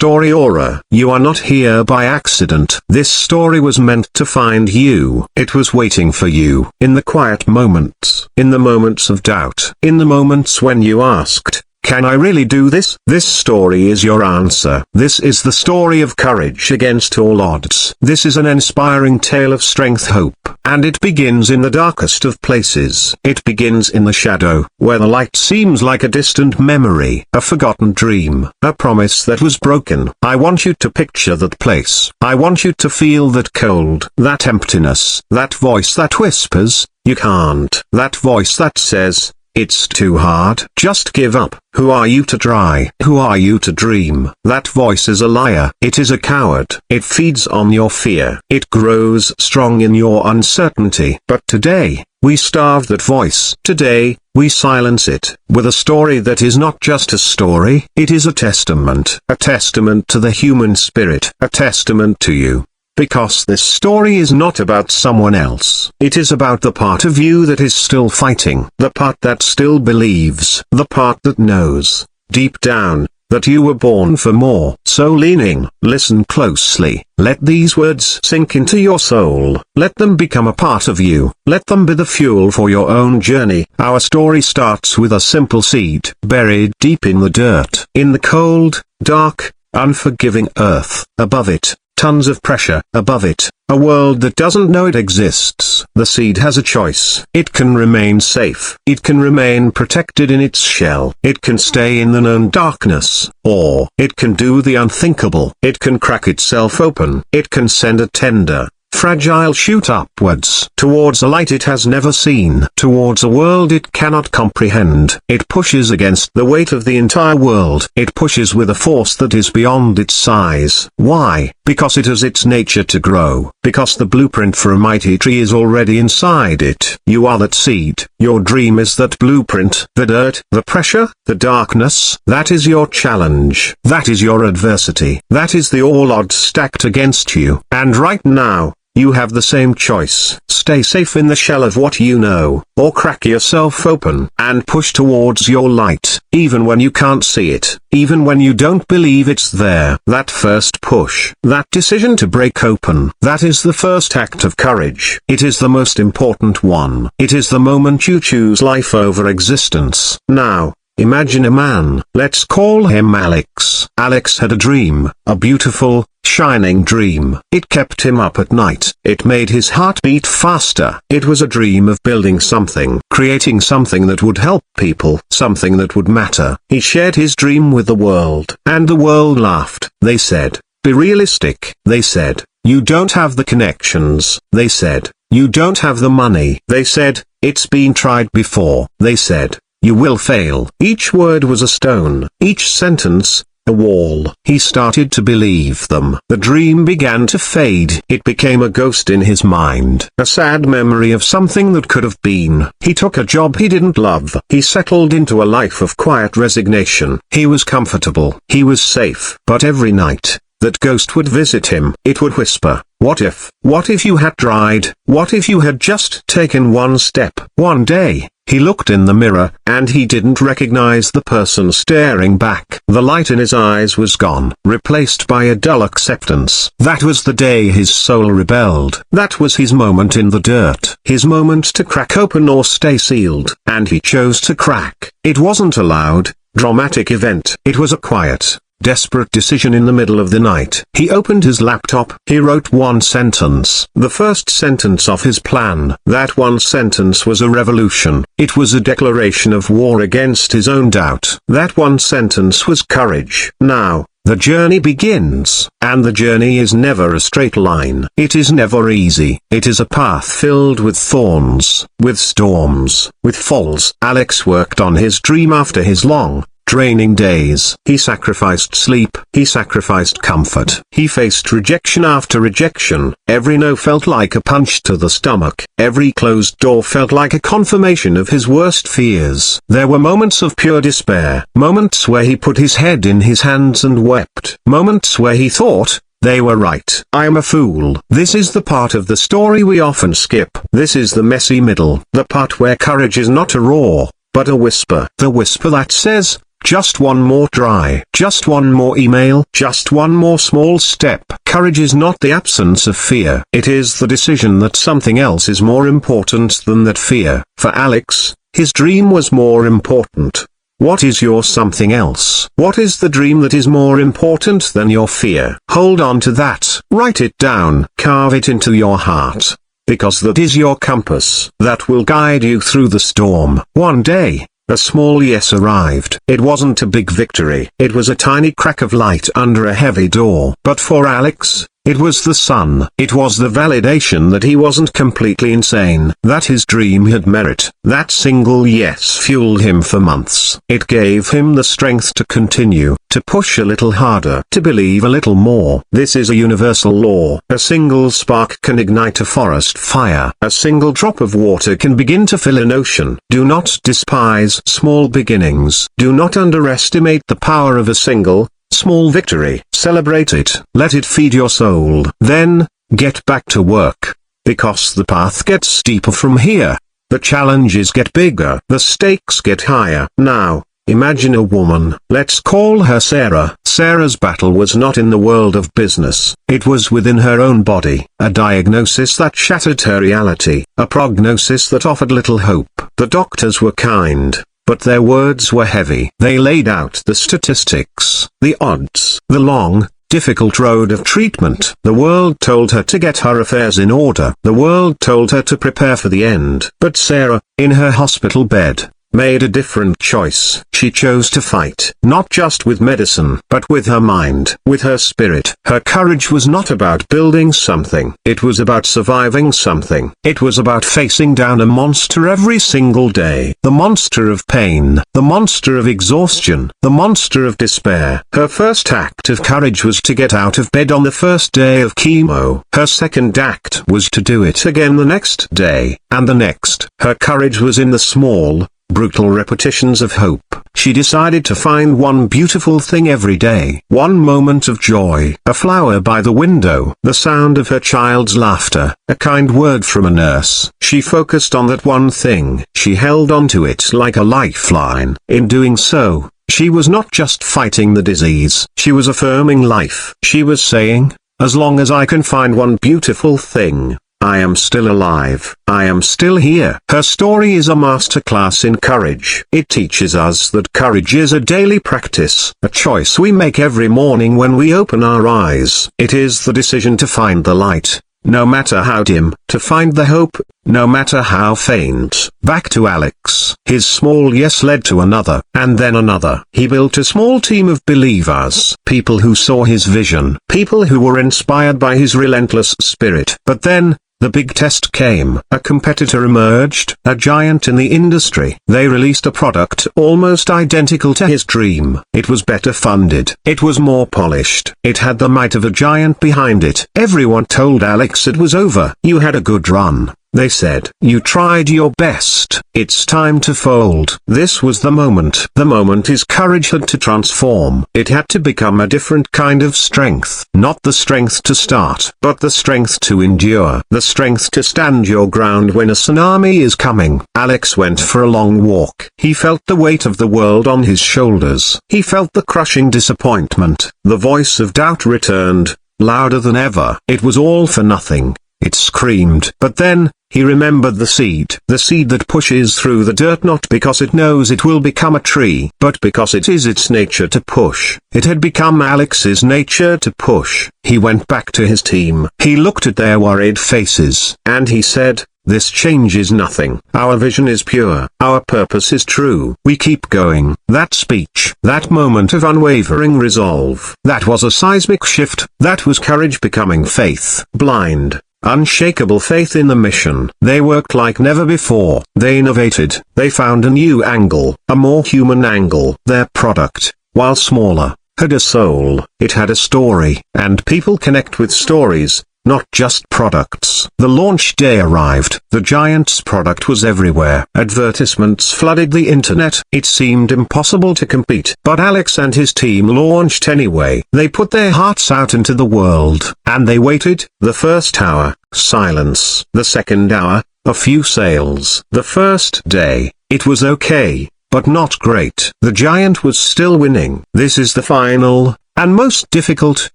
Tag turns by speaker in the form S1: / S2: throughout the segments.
S1: story aura. You are not here by accident. This story was meant to find you. It was waiting for you. In the quiet moments. In the moments of doubt. In the moments when you asked, can I really do this? This story is your answer. This is the story of courage against all odds. This is an inspiring tale of strength, hope, and it begins in the darkest of places. It begins in the shadow, where the light seems like a distant memory, a forgotten dream, a promise that was broken. I want you to picture that place. I want you to feel that cold, that emptiness, that voice that whispers, you can't. That voice that says, it's too hard. Just give up. Who are you to try? Who are you to dream? That voice is a liar. It is a coward. It feeds on your fear. It grows strong in your uncertainty. But today, we starve that voice. Today, we silence it with a story that is not just a story. It is a testament to the human spirit, a testament to you. Because this story is not about someone else. It is about the part of you that is still fighting, the part that still believes, the part that knows, deep down, that you were born for more. So listen closely, let these words sink into your soul, let them become a part of you, let them be the fuel for your own journey. Our story starts with a simple seed, buried deep in the dirt, in the cold, dark, unforgiving earth. Above it, tons of pressure. Above it, a world that doesn't know it exists. The seed has a choice. It can remain safe. It can remain protected in its shell. It can stay in the known darkness. Or, it can do the unthinkable. It can crack itself open. It can send a tender, fragile shoot upwards, towards a light it has never seen, towards a world it cannot comprehend. It pushes against the weight of the entire world. It pushes with a force that is beyond its size. Why? Because it has its nature to grow. Because the blueprint for a mighty tree is already inside it. You are that seed. Your dream is that blueprint. The dirt, the pressure, the darkness. That is your challenge. That is your adversity. That is the all odds stacked against you. And right now, you have the same choice. Stay safe in the shell of what you know, or crack yourself open and push towards your light, even when you can't see it, even when you don't believe it's there. That first push, that decision to break open, that is the first act of courage. It is the most important one. It is the moment you choose life over existence. Now, imagine a man. Let's call him Alex. Alex had a dream, a beautiful, shining dream. It kept him up at night. It made his heart beat faster. It was a dream of building something, creating something that would help people, something that would matter. He shared his dream with the world, and the world laughed. They said, be realistic. They said, you don't have the connections. They said, you don't have the money. They said, it's been tried before. They said, you will fail. Each word was a stone, each sentence, a wall. He started to believe them. The dream began to fade. It became a ghost in his mind, a sad memory of something that could have been. He took a job he didn't love. He settled into a life of quiet resignation. He was comfortable. He was safe. But every night, that ghost would visit him. It would whisper, what if? What if you had tried? What if you had just taken one step? One day, he looked in the mirror, and he didn't recognize the person staring back. The light in his eyes was gone, replaced by a dull acceptance. That was the day his soul rebelled. That was his moment in the dirt. His moment to crack open or stay sealed. And he chose to crack. It wasn't a loud, dramatic event. It was a quiet, desperate decision in the middle of the night. He opened his laptop. He wrote one sentence. The first sentence of his plan. That one sentence was a revolution. It was a declaration of war against his own doubt. That one sentence was courage. Now, the journey begins. And the journey is never a straight line. It is never easy. It is a path filled with thorns, with storms, with falls. Alex worked on his dream after his long, draining days. He sacrificed sleep. He sacrificed comfort. He faced rejection after rejection. Every no felt like a punch to the stomach. Every closed door felt like a confirmation of his worst fears. There were moments of pure despair. Moments where he put his head in his hands and wept. Moments where he thought, they were right. I am a fool. This is the part of the story we often skip. This is the messy middle. The part where courage is not a roar, but a whisper. The whisper that says, just one more try, just one more email, just one more small step. Courage is not the absence of fear. It is the decision that something else is more important than that fear. For Alex, his dream was more important. What is your something else? What is the dream that is more important than your fear? Hold on to that. Write it down. Carve it into your heart. Because that is your compass. That will guide you through the storm. One day, a small yes arrived. It wasn't a big victory. It was a tiny crack of light under a heavy door. But for Alex, it was the sun. It was the validation that he wasn't completely insane, that his dream had merit. That single yes fueled him for months. It gave him the strength to continue, to push a little harder, to believe a little more. This is a universal law. A single spark can ignite a forest fire. A single drop of water can begin to fill an ocean. Do not despise small beginnings. Do not underestimate the power of a single, small victory. Celebrate it. Let it feed your soul. Then, get back to work. Because the path gets steeper from here. The challenges get bigger. The stakes get higher. Now, imagine a woman. Let's call her Sarah. Sarah's battle was not in the world of business. It was within her own body. A diagnosis that shattered her reality. A prognosis that offered little hope. The doctors were kind, but their words were heavy. They laid out the statistics, the odds, the long, difficult road of treatment. The world told her to get her affairs in order. The world told her to prepare for the end. But Sarah, in her hospital bed, made a different choice. She chose to fight, not just with medicine, but with her mind, with her spirit. Her courage was not about building something. It was about surviving something. It was about facing down a monster every single day. The monster of pain, the monster of exhaustion, the monster of despair. Her first act of courage was to get out of bed on the first day of chemo. Her second act was to do it again the next day, and the next. Her courage was in the small, brutal repetitions of hope. She decided to find one beautiful thing every day. One moment of joy. A flower by the window. The sound of her child's laughter. A kind word from a nurse. She focused on that one thing. She held on to it like a lifeline. In doing so, she was not just fighting the disease. She was affirming life. She was saying, as long as I can find one beautiful thing, I am still alive. I am still here. Her story is a masterclass in courage. It teaches us that courage is a daily practice, a choice we make every morning when we open our eyes. It is the decision to find the light, no matter how dim, to find the hope, no matter how faint. Back to Alex. His small yes led to another, and then another. He built a small team of believers, people who saw his vision, people who were inspired by his relentless spirit. But then, the big test came. A competitor emerged, a giant in the industry. They released a product almost identical to his dream. It was better funded. It was more polished. It had the might of a giant behind it. Everyone told Alex it was over. You had a good run, they said. You tried your best. It's time to fold. This was the moment. The moment his courage had to transform. It had to become a different kind of strength. Not the strength to start, but the strength to endure. The strength to stand your ground when a tsunami is coming. Alex went for a long walk. He felt the weight of the world on his shoulders. He felt the crushing disappointment. The voice of doubt returned, louder than ever. It was all for nothing, it screamed. But then, he remembered the seed that pushes through the dirt not because it knows it will become a tree, but because it is its nature to push. It had become Alex's nature to push. He went back to his team. He looked at their worried faces, and he said, "This changes nothing. Our vision is pure. Our purpose is true. We keep going." That speech, that moment of unwavering resolve, that was a seismic shift. That was courage becoming faith. Blind, unshakable faith in the mission. They worked like never before. They innovated. They found a new angle, a more human angle. Their product, while smaller, had a soul. It had a story. And people connect with stories, not just products. The launch day arrived. The giant's product was everywhere. Advertisements flooded the internet. It seemed impossible to compete. But Alex and his team launched anyway. They put their hearts out into the world. And they waited. The first hour, silence. The second hour, a few sales. The first day, it was okay. but not great. The giant was still winning. This is the final, and most difficult,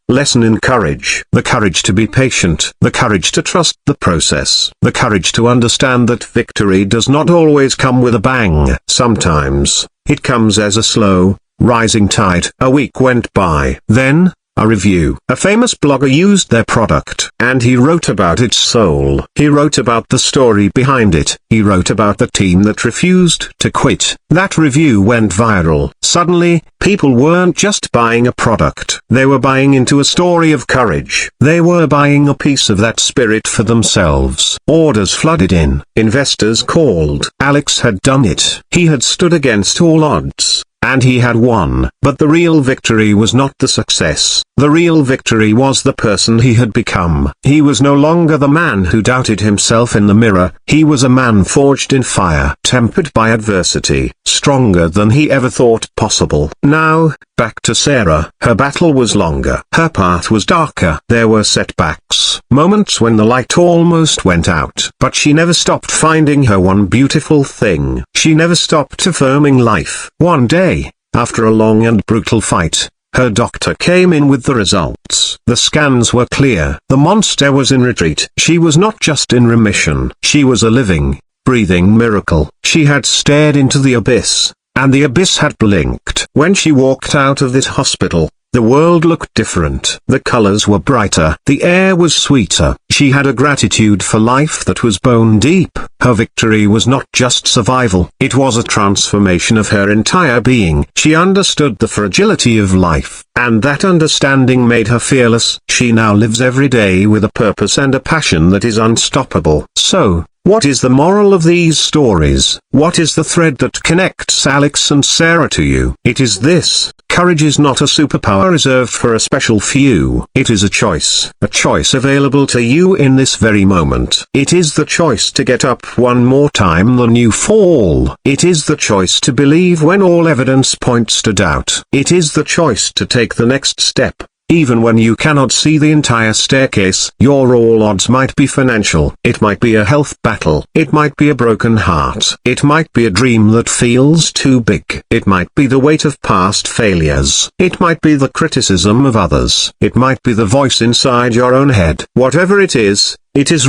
S1: lesson in courage. The courage to be patient. The courage to trust the process. The courage to understand that victory does not always come with a bang. Sometimes, it comes as a slow, rising tide. A week went by. Then, a review. A famous blogger used their product, and he wrote about its soul. He wrote about the story behind it. He wrote about the team that refused to quit. That review went viral. Suddenly, people weren't just buying a product. They were buying into a story of courage. They were buying a piece of that spirit for themselves. Orders flooded in. Investors called. Alex had done it. He had stood against all odds. And he had won. But the real victory was not the success. The real victory was the person he had become. He was no longer the man who doubted himself in the mirror. He was a man forged in fire, tempered by adversity, stronger than he ever thought possible. Now, back to Sarah. Her battle was longer. Her path was darker. There were setbacks, moments when the light almost went out. But she never stopped finding her one beautiful thing. She never stopped affirming life. One day, after a long and brutal fight, her doctor came in with the results. The scans were clear. The monster was in retreat. She was not just in remission. She was a living, breathing miracle. She had stared into the abyss, and the abyss had blinked. When she walked out of this hospital, the world looked different. The colors were brighter. The air was sweeter. She had a gratitude for life that was bone deep. Her victory was not just survival. It was a transformation of her entire being. She understood the fragility of life, and that understanding made her fearless. She now lives every day with a purpose and a passion that is unstoppable. So, what is the moral of these stories? What is the thread that connects Alex and Sarah to you? It is this: courage is not a superpower reserved for a special few. It is a choice available to you in this very moment. It is the choice to get up one more time than you fall. It is the choice to believe when all evidence points to doubt. It is the choice to take the next step, even when you cannot see the entire staircase. Your all odds might be financial. It might be a health battle. It might be a broken heart. It might be a dream that feels too big. It might be the weight of past failures. It might be the criticism of others. It might be the voice inside your own head. Whatever it is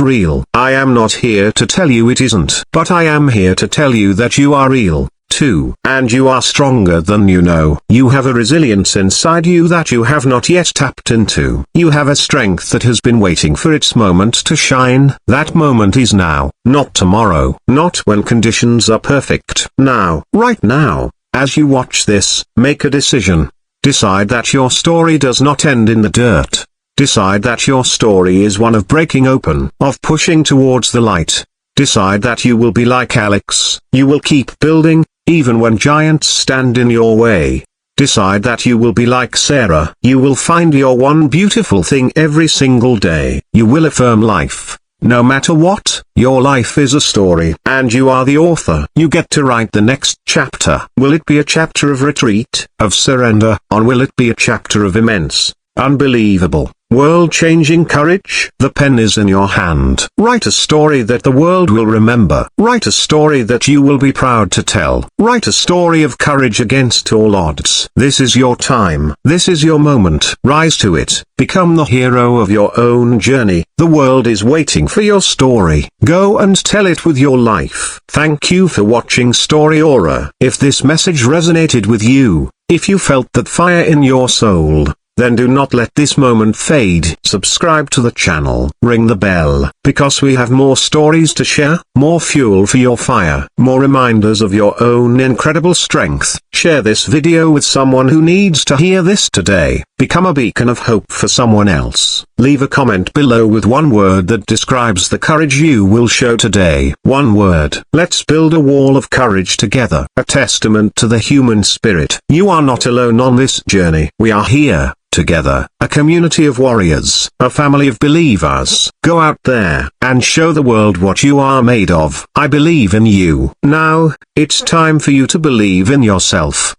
S1: real. I am not here to tell you it isn't. But I am here to tell you that you are real too. And you are stronger than you know. You have a resilience inside you that you have not yet tapped into. You have a strength that has been waiting for its moment to shine. That moment is now, not tomorrow, not when conditions are perfect. Now, right now, as you watch this, make a decision. Decide that your story does not end in the dirt. Decide that your story is one of breaking open, of pushing towards the light. Decide that you will be like Alex. You will keep building, even when giants stand in your way. Decide that you will be like Sarah. You will find your one beautiful thing every single day. You will affirm life. No matter what, your life is a story, and you are the author. You get to write the next chapter. Will it be a chapter of retreat, of surrender, or will it be a chapter of immense, unbelievable, world-changing courage? The pen is in your hand. Write a story that the world will remember. Write a story that you will be proud to tell. Write a story of courage against all odds. This is your time. This is your moment. Rise to it. Become the hero of your own journey. The world is waiting for your story. Go and tell it with your life. Thank you for watching Story Aura. If this message resonated with you, if you felt that fire in your soul, then do not let this moment fade. Subscribe to the channel, ring the bell, because we have more stories to share, more fuel for your fire, more reminders of your own incredible strength. Share this video with someone who needs to hear this today. Become a beacon of hope for someone else. Leave a comment below with one word that describes the courage you will show today. One word. Let's build a wall of courage together. A testament to the human spirit. You are not alone on this journey. We are here, together, a community of warriors, a family of believers. Go out there, and show the world what you are made of. I believe in you. Now, it's time for you to believe in yourself.